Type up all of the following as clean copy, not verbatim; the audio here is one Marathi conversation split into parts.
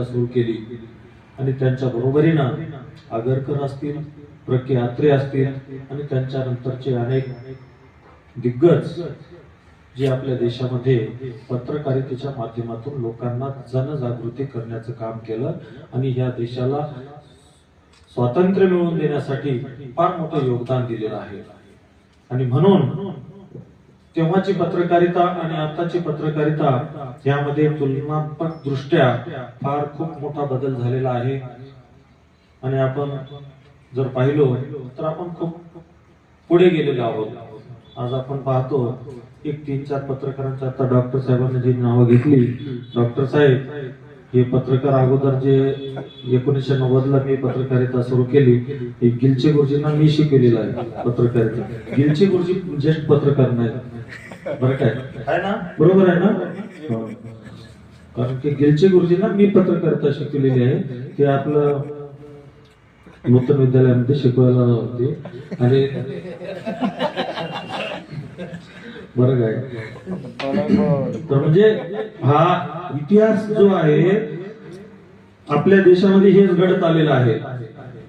सुरू केली आणि त्यांच्या बरोबरीनं आगरकर असतील, प्र.के. अत्रे असतील आणि त्यांच्या नंतरचे अनेक दिग्गज जे आपल्या देशामध्ये पत्रकारितेच्या माध्यमातून लोकांना जनजागृती करण्याचं काम केलं आणि ह्या देशाला स्वातंत्र्य मिळवून देण्यासाठी फार मोठं योगदान दिलेलं आहे. आणि म्हणून तेव्हाची पत्रकारिता आणि आताची पत्रकारिता यामध्ये तुलनात्मक दृष्ट्या फार खूप मोठा बदल झालेला आहे. आणि आपण जर पाहिलो तर आपण खूप पुढे गेलेलो आहोत. आज आपण पाहतो एक 3-4 पत्रकारांच्या, आता डॉक्टर साहेबांनी जी नावं घेतली, डॉक्टर साहेब हे पत्रकार अगोदर जे 1990ला मी पत्रकारिता सुरू केली, हे गिलचे गुरुजींना मी शिकवलेलं आहे पत्रकारिता. गिलचे गुरुजी ज्येष्ठ पत्रकार नाही बरं, काय आहे ना, बरोबर आहे ना. कारण की गिलचे गुरुजींना मी पत्रकारिता शिकवलेली आहे. ते आपलं नूतन विद्यालयामध्ये शिकवायला होते आणि बरं काय. तर म्हणजे हा इतिहास जो आहे आपल्या देशामध्ये हेच घडत आलेला आहे.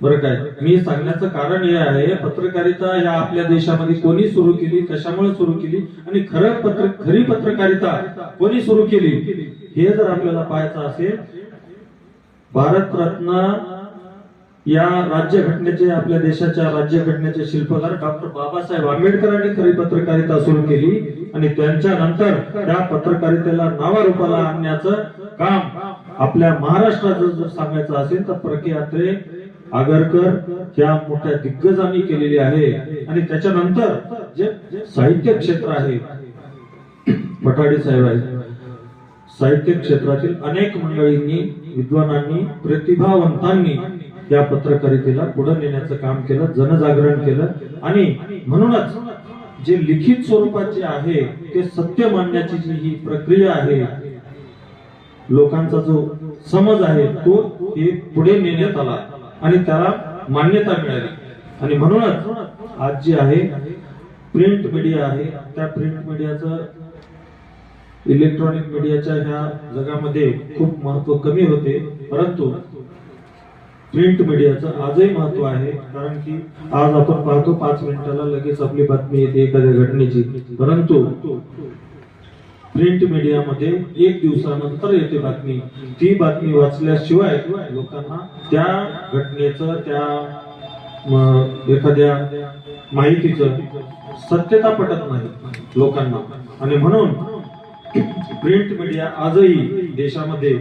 बरं काय, मी सांगण्याचं कारण हे आहे, पत्रकारिता या आपल्या देशामध्ये कोणी सुरू केली, कशामुळे सुरू केली आणि खरी पत्रकारिता कोणी सुरू केली हे जर आपल्याला पाहायचं असेल, भारतरत्न या राज्यघटनेचे, आपल्या देशाच्या राज्यघटनेचे शिल्पकार डॉक्टर बाबासाहेब आंबेडकरांनी खरी पत्रकारिता सुरू केली आणि त्यांच्या नंतर त्या पत्रकारितेला नावारूपाला आणण्याचं काम आपल्या महाराष्ट्रात जर सांगायचं असेल तर प्र.के. अत्रे, आगरकर या मोठ्या दिग्गजांनी केलेली आहे. आणि त्याच्यानंतर जे साहित्य क्षेत्र आहे, पठाडे साहेब आहेत, साहित्य क्षेत्रातील अनेक मंडळींनी, विद्वानांनी, प्रतिभावंतांनी या पत्रकारितेला पुढे नेण्याचं काम केलं, जनजागरण केलं. आणि म्हणूनच जे लिखित स्वरूपात जे आहे ते सत्य मांडण्याची जी ही प्रक्रिया आहे, लोकांचा जो समज आहे तो हे पुढे नेण्यात आला आणि त्याला मान्यता मिळाली. आणि म्हणूनच आज जे आहे प्रिंट मीडिया आहे, त्या प्रिंट मीडियाचं इलेक्ट्रॉनिक मीडियाच्या ह्या जगामध्ये खूप महत्व कमी होते, परंतु प्रिंट मीडियाचं आजही महत्व आहे. कारण की आज आपण पाहतो 5 मिनिटाला लगेच आपली बातमी येते एखाद्या घटनेची, परंतु प्रिंट मीडियामध्ये 1 दिवसानंतर येते बातमी. ती बातमी वाचल्याशिवाय लोकांना त्या घटनेचं, त्या एखाद्या माहितीचं सत्यता पटत नाही लोकांना. आणि म्हणून प्रिंट मीडिया आजही देशामध्ये